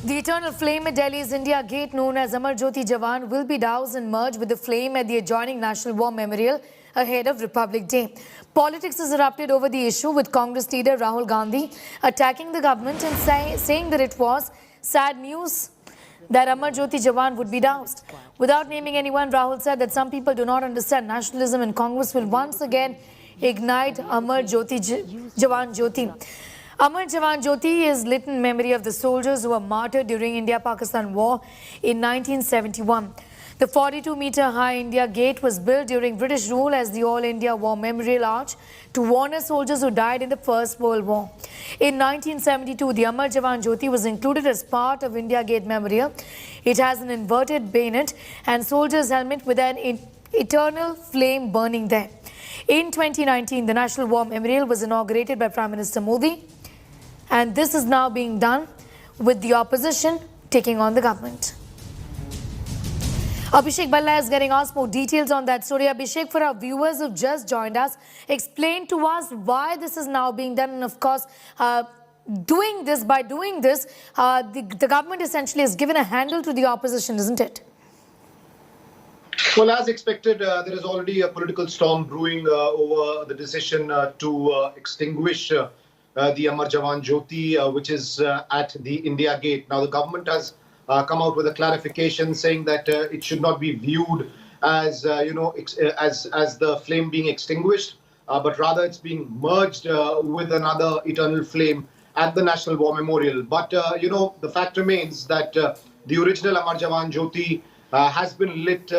The eternal flame at Delhi's India Gate, known as Amar Jawan, will be doused and merged with the flame at the adjoining National War Memorial ahead of Republic Day. Politics has erupted over the issue, with Congress leader Rahul Gandhi attacking the government and saying that it was sad news that Amar Jawan would be doused. Without naming anyone, Rahul said that some people do not understand nationalism and Congress will once again ignite Amar Jawan Jyoti. Amar Jawan Jyoti is lit in memory of the soldiers who were martyred during India-Pakistan War in 1971. The 42-meter-high India Gate was built during British rule as the All-India War Memorial Arch to honor soldiers who died in the First World War. In 1972, the Amar Jawan Jyoti was included as part of India Gate Memorial. It has an inverted bayonet and soldier's helmet with an eternal flame burning there. In 2019, the National War Memorial was inaugurated by Prime Minister Modi. And this is now being done with the opposition taking on the government. Abhishek Balla is getting us more details on that story. Abhishek, for our viewers who just joined us, explain to us why this is now being done. And of course, by doing this, the government essentially has given a handle to the opposition, isn't it? Well, as expected, there is already a political storm brewing over the decision to extinguish the Amar Jawan Jyoti, which is at the India Gate. Now, the government has come out with a clarification saying that it should not be viewed as, as the flame being extinguished, but rather it's being merged with another eternal flame at the National War Memorial. But, the fact remains that the original Amar Jawan Jyoti has been lit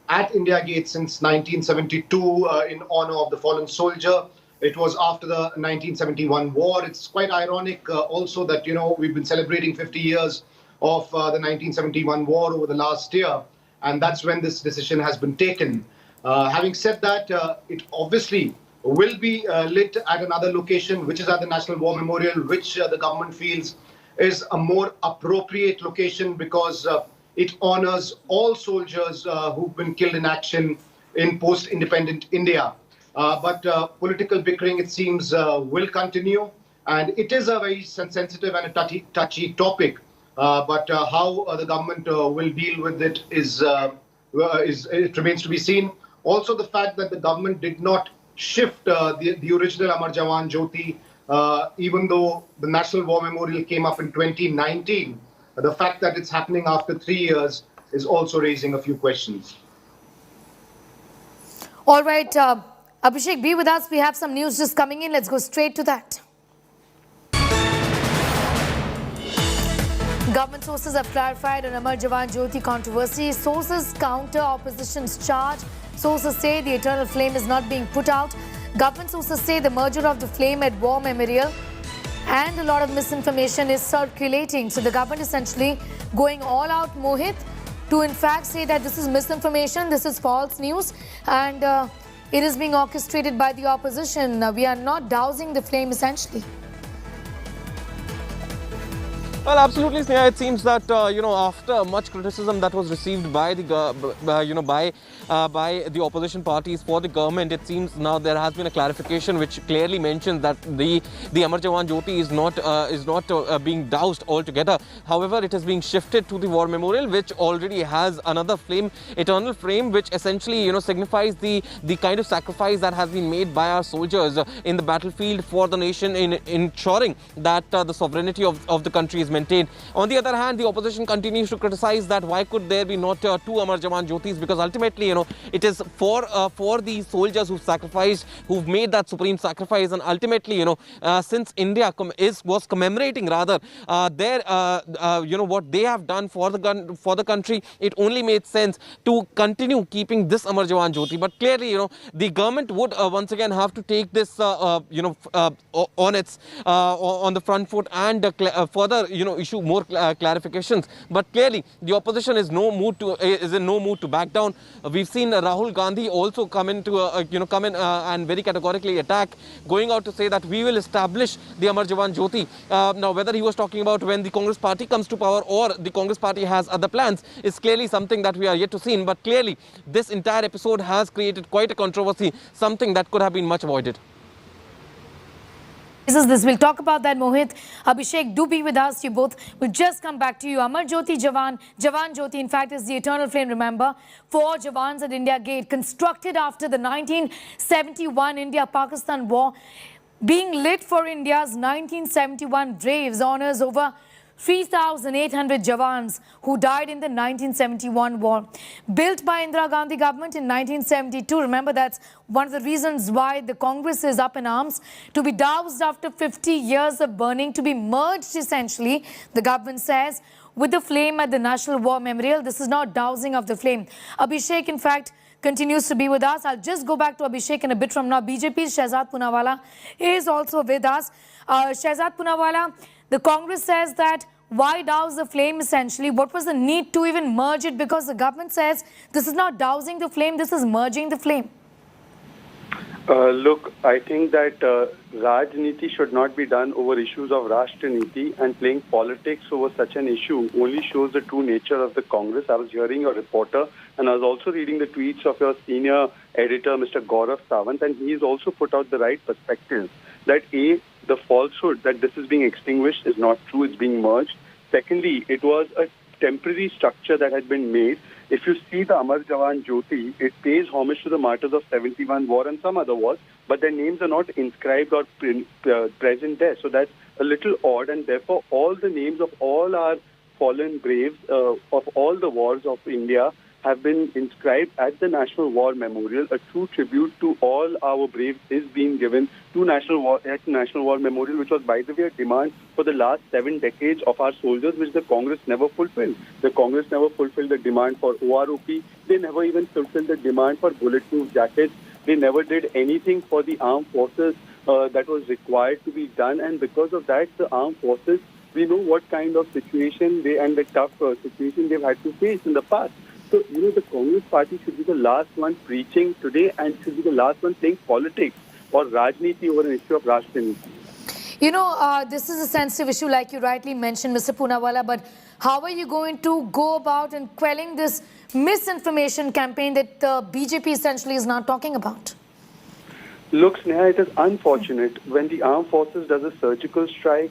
at India Gate since 1972 in honor of the fallen soldier. It was after the 1971 war. It's quite ironic also that, we've been celebrating 50 years of the 1971 war over the last year. And that's when this decision has been taken. Having said that, it obviously will be lit at another location, which is at the National War Memorial, which the government feels is a more appropriate location because it honors all soldiers who've been killed in action in post-independent India. But political bickering, it seems, will continue. And it is a very sensitive and a touchy topic. But how the government will deal with it it remains to be seen. Also, the fact that the government did not shift the original Amar Jawan Jyoti, even though the National War Memorial came up in 2019, the fact that it's happening after 3 years is also raising a few questions. All right. Abhishek, be with us. We have some news just coming in. Let's go straight to that. Government sources have clarified on Amar Jawan Jyoti controversy. Sources counter opposition's charge. Sources say the eternal flame is not being put out. Government sources say the merger of the flame at War Memorial and a lot of misinformation is circulating. So the government essentially going all out, Mohit, to in fact say that this is misinformation, this is false news, and it is being orchestrated by the opposition. We are not dousing the flame, essentially. Well, absolutely, Sneha. It seems that after much criticism that was received by the by the opposition parties for the government, it seems now there has been a clarification which clearly mentions that the Amar Jawan Jyoti is not being doused altogether. However, it is being shifted to the War Memorial, which already has another flame, eternal flame, which essentially signifies the kind of sacrifice that has been made by our soldiers in the battlefield for the nation in ensuring that the sovereignty of the country is maintained. On the other hand, the opposition continues to criticize that why could there be not two Amar Jawan Jyotis, because ultimately, it is for the soldiers who've sacrificed, who've made that supreme sacrifice, and ultimately, since India was commemorating rather their what they have done for the country, it only made sense to continue keeping this Amar Jawan Jyoti. But clearly, the government would once again have to take this on the front foot and further issue more clarifications. But clearly the opposition is in no mood to back down. We've seen Rahul Gandhi also come in and very categorically attack, going out to say that we will establish the Amar Jawan Jyoti. Now, whether he was talking about when the Congress party comes to power or the Congress party has other plans is clearly something that we are yet to see. But clearly this entire episode has created quite a controversy, something that could have been much avoided. This. We'll talk about that, Mohit. Abhishek, do be with us. You both will just come back to you. Amar Jawan Jyoti, in fact, is the eternal flame, remember, for Jawans at India Gate, constructed after the 1971 India-Pakistan war, being lit for India's 1971 Braves, honors over 3,800 Jawans who died in the 1971 war. Built by Indira Gandhi government in 1972. Remember, that's one of the reasons why the Congress is up in arms. To be doused after 50 years of burning, to be merged essentially, the government says, with the flame at the National War Memorial. This is not dousing of the flame. Abhishek, in fact, continues to be with us. I'll just go back to Abhishek in a bit from now. BJP's Shehzad Poonawalla is also with us. Shehzad Poonawalla, the Congress says that why douse the flame essentially? What was the need to even merge it? Because the government says this is not dousing the flame, this is merging the flame. Look, I think that Rajniti should not be done over issues of Rashtra-niti, and playing politics over such an issue only shows the true nature of the Congress. I was hearing your reporter, and I was also reading the tweets of your senior editor, Mr. Gaurav Sawant, and he's also put out the right perspective that A, the falsehood that this is being extinguished is not true, it's being merged. Secondly, it was a temporary structure that had been made. If you see the Amar Jawan Jyoti, it pays homage to the martyrs of 71 war and some other wars, but their names are not inscribed or present there. So that's a little odd, and therefore all the names of all our fallen braves of all the wars of India have been inscribed at the National War Memorial. A true tribute to all our braves is being given to National War Memorial, which was, by the way, a demand for the last 7 decades of our soldiers, which the Congress never fulfilled. The Congress never fulfilled the demand for OROP. They never even fulfilled the demand for bulletproof jackets. They never did anything for the armed forces that was required to be done. And because of that, the armed forces, we know what kind of situation and the tough situation they've had to face in the past. So, the Congress party should be the last one preaching today and should be the last one playing politics or Rajniti over an issue of Rashtra-niti. This is a sensitive issue, like you rightly mentioned, Mr. Poonawalla, but how are you going to go about in quelling this misinformation campaign that the BJP essentially is now talking about? Look, Sneha, it is unfortunate when the armed forces does a surgical strike.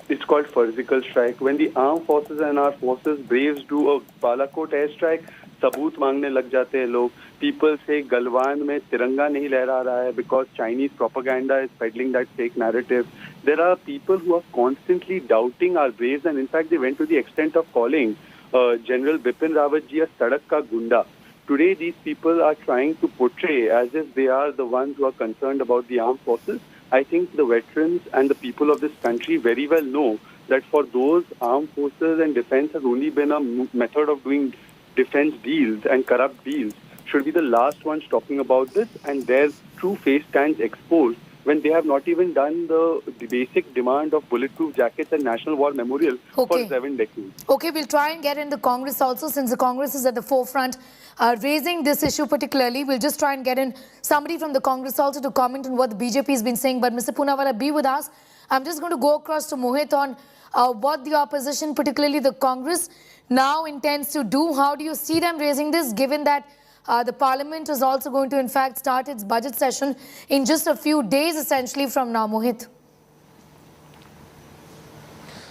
It's called surgical strike. When the armed forces and our forces, Braves, do a Balakot airstrike, सबूत मांगने लग जाते हैं लोग. People say Galwan में तिरंगा नहीं लहरा रहा है because Chinese propaganda is peddling that fake narrative. There are people who are constantly doubting our Braves, and in fact they went to the extent of calling General Bipin Rawat ji a sadak ka gunda. Today these people are trying to portray as if they are the ones who are concerned about the armed forces. I think the veterans and the people of this country very well know that for those, armed forces and defense has only been a method of doing defense deals and corrupt deals. Should be the last ones talking about this, and their true face stands exposed when they have not even done the basic demand of bulletproof jackets and National War Memorial for 7 decades. Okay, we'll try and get in the Congress also, since the Congress is at the forefront raising this issue particularly. We'll just try and get in somebody from the Congress also to comment on what the BJP has been saying. But Mr. Poonawalla, be with us. I'm just going to go across to Mohit on what the opposition, particularly the Congress, now intends to do. How do you see them raising this, given that the Parliament is also going to, in fact, start its budget session in just a few days, essentially, from now, Mohit?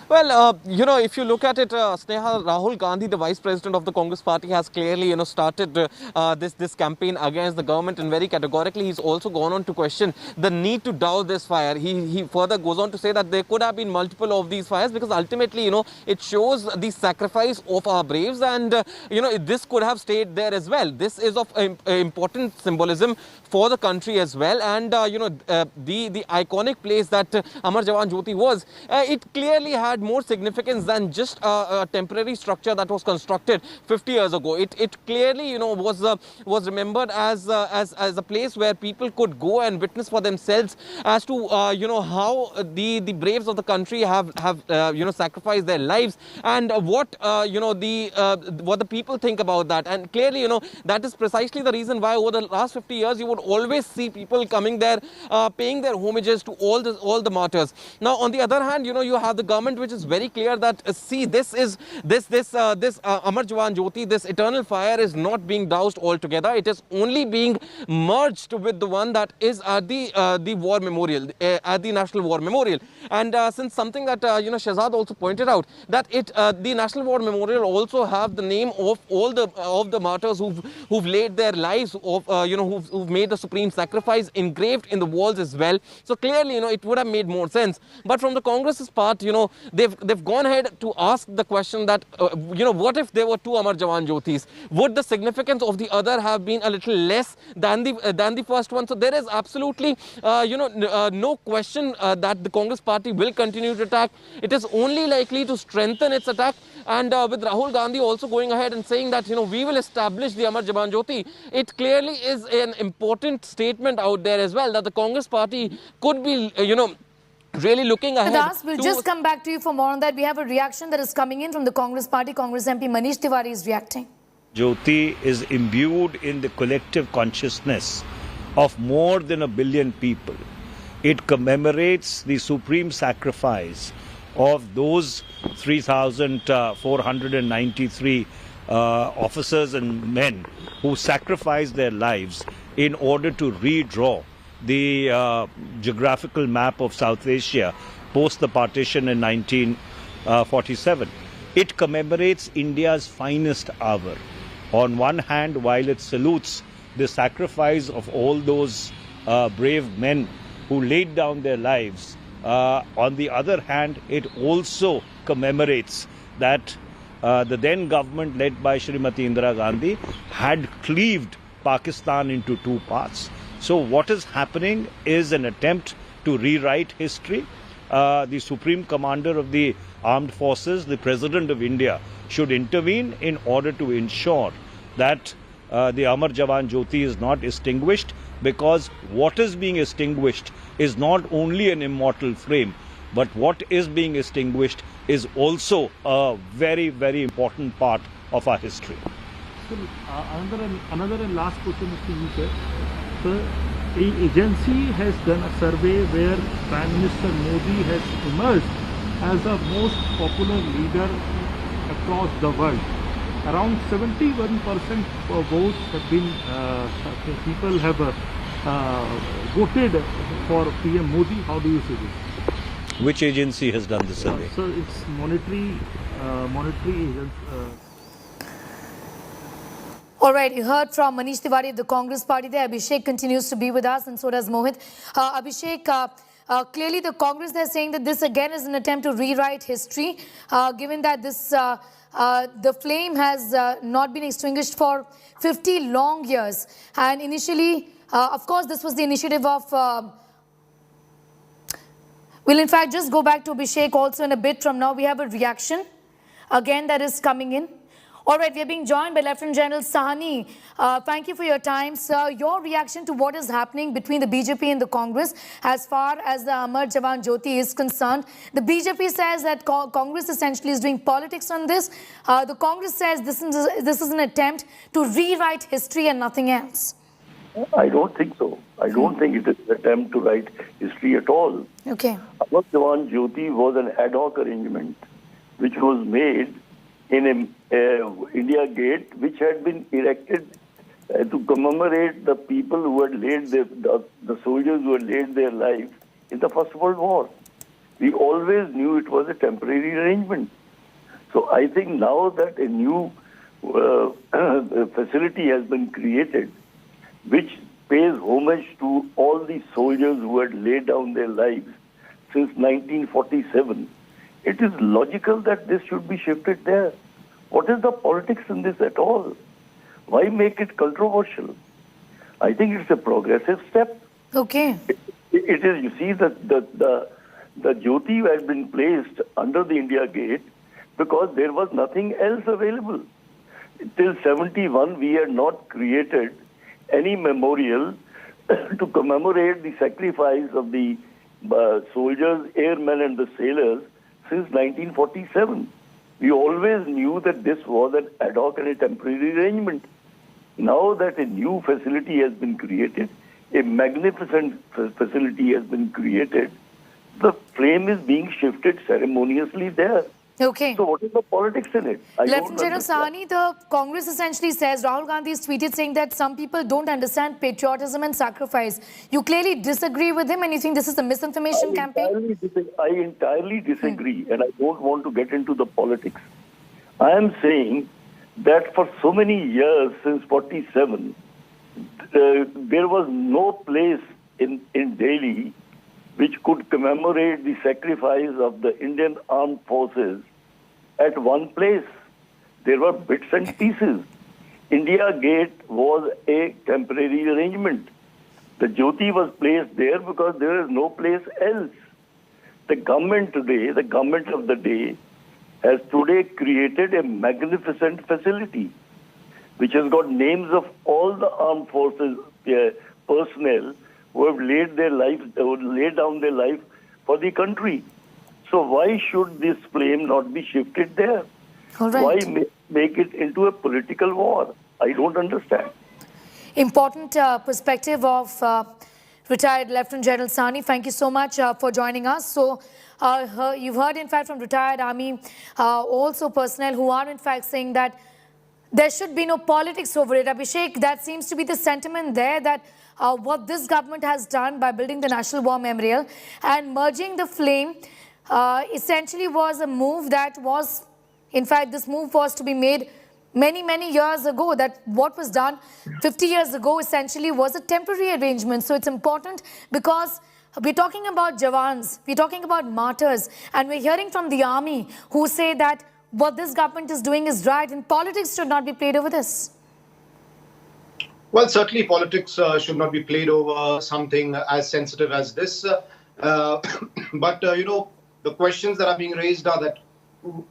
Well, if you look at it, Sneha, Rahul Gandhi, the Vice President of the Congress Party, has clearly, started this campaign against the government, and very categorically he's also gone on to question the need to douse this fire. He further goes on to say that there could have been multiple of these fires because ultimately, it shows the sacrifice of our braves, and, this could have stayed there as well. This is of important symbolism for the country as well, and, the iconic place that Amar Jawan Jyoti was, it clearly had more significance than just a temporary structure that was constructed 50 years ago. It clearly, was remembered as a place where people could go and witness for themselves as to, how the braves of the country have sacrificed their lives, and what, what the people think about that. And clearly, that is precisely the reason why over the last 50 years, you would always see people coming there, paying their homages to all the martyrs. Now, on the other hand, you have the government which which is very clear that see, this Amar Jawan Jyoti, this eternal fire is not being doused altogether. It is only being merged with the one that is at the war memorial, at the National War Memorial. And since something that Shahzad also pointed out, that the National War Memorial also have the name of all the martyrs who've laid their lives, who've made the supreme sacrifice engraved in the walls as well. So clearly, it would have made more sense. But from the Congress's part, they've gone ahead to ask the question that what if there were two Amar Jawan Jyotis? Would the significance of the other have been a little less than the first one? So there is absolutely no question that the Congress party will continue to attack. It is only likely to strengthen its attack. And with Rahul Gandhi also going ahead and saying that we will establish the Amar Jawan Jyoti, it clearly is an important statement out there as well, that the Congress party could be really looking ahead. Das, we'll just come back to you for more on that. We have a reaction that is coming in from the Congress party. Congress MP Manish Tiwari is reacting. Jyoti is imbued in the collective consciousness of more than 1 billion people. It commemorates the supreme sacrifice of those 3,493 officers and men who sacrificed their lives in order to redraw the geographical map of South Asia post the partition in 1947. It commemorates India's finest hour. On one hand, while it salutes the sacrifice of all those brave men who laid down their lives, on the other hand, it also commemorates that the then government led by Srimati Indira Gandhi had cleaved Pakistan into two parts. So what is happening is an attempt to rewrite history. The Supreme Commander of the Armed Forces, the President of India, should intervene in order to ensure that the Amar Jawan Jyoti is not extinguished, because what is being extinguished is not only an immortal flame, but what is being extinguished is also a very, very important part of our history. So, another and last question is to you, sir. So, an agency has done a survey where Prime Minister Modi has emerged as the most popular leader across the world. Around 71% of votes have been, people have voted for PM Modi. How do you see this? Which agency has done the survey? So it's monetary agency. All right, you heard from Manish Tiwari of the Congress party there. Abhishek continues to be with us, and so does Mohit. Abhishek, clearly the Congress, they're saying that this again is an attempt to rewrite history, given that this the flame has not been extinguished for 50 long years. And initially, of course, this was the initiative of... we'll in fact just go back to Abhishek also in a bit from now. We have a reaction again that is coming in. All right, we are being joined by Lieutenant General Sahani. Thank you for your time, sir. Your reaction to what is happening between the BJP and the Congress as far as the Amar Jawan Jyoti is concerned. The BJP says that Congress essentially is doing politics on this. The Congress says this is an attempt to rewrite history and nothing else. I don't think so. I don't think it is an attempt to write history at all. Okay. Amar Jawan Jyoti was an ad hoc arrangement which was made in India Gate, which had been erected to commemorate the people who had laid the soldiers who had laid their lives in the First World War. We always knew it was a temporary arrangement. So I think now that a new facility has been created, which pays homage to all the soldiers who had laid down their lives since 1947, it is logical that this should be shifted there. What is the politics in this at all? Why make it controversial? I think it's a progressive step. Okay. It is, you see, the Jyoti had been placed under the India Gate because there was nothing else available. Till 71, we had not created any memorial to commemorate the sacrifice of the soldiers, airmen and the sailors since 1947. We always knew that this was an ad hoc and a temporary arrangement. Now that a new facility has been created, a magnificent facility has been created, the flame is being shifted ceremoniously there. Okay. So what is the politics in it? I don't Lieutenant General understand. Sahani, the Congress essentially says, Rahul Gandhi has tweeted saying that some people don't understand patriotism and sacrifice. You clearly disagree with him and you think this is a misinformation campaign? I entirely disagree, and I don't want to get into the politics. I am saying that for so many years, since 47, there was no place in Delhi which could commemorate the sacrifice of the Indian armed forces at one place. There were bits and pieces. India Gate was a temporary arrangement. The Jyoti was placed there because there is no place else. The government today, the government of the day, has today created a magnificent facility which has got names of all the armed forces personnel who have laid down their life for the country. So why should this flame not be shifted there? All right. Why make it into a political war? I don't understand. Important perspective of retired Lieutenant General Sahni. Thank you so much for joining us. So you've heard in fact from retired army also personnel who are in fact saying that there should be no politics over it. Abhishek, that seems to be the sentiment there, that what this government has done by building the National War Memorial and merging the flame essentially was a move that was, in fact, this move was to be made many years ago. That what was done 50 years ago essentially was a temporary arrangement. So it's important because we're talking about Jawans, we're talking about martyrs, and we're hearing from the army who say that what this government is doing is right and politics should not be played over this. Well, certainly politics should not be played over something as sensitive as this. But, the questions that are being raised are that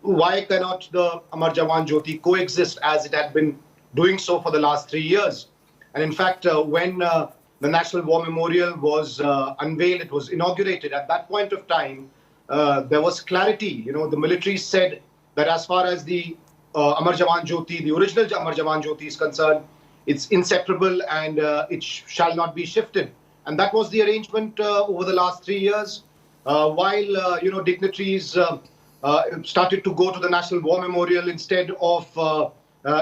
why cannot the Amar Jawan Jyoti coexist as it had been doing so for the last 3 years? And in fact, when the National War Memorial was unveiled, it was inaugurated. At that point of time, there was clarity. The military said that as far as the Amar Jawan Jyoti, the original Amar Jawan Jyoti is concerned, it's inseparable and it shall not be shifted. And that was the arrangement over the last 3 years. While, dignitaries started to go to the National War Memorial instead of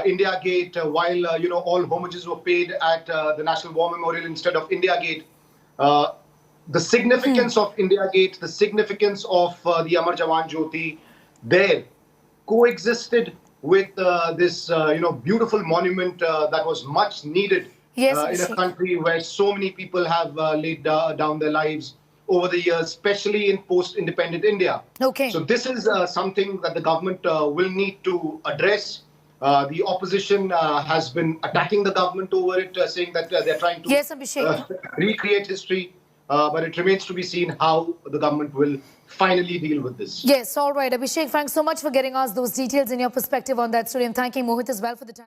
India Gate, while, all homages were paid at the National War Memorial instead of India Gate. The significance of India Gate, the significance of the Amar Jawan Jyoti there coexisted with this, beautiful monument that was much needed in a country where so many people have laid down their lives over the years, especially in post-independent India. Okay. So this is something that the government will need to address. The opposition has been attacking the government over it, saying that they're trying to recreate history. But it remains to be seen how the government will finally deal with this. Yes, all right. Abhishek, thanks so much for getting us those details and your perspective on that story. And thanking Mohit as well for the time.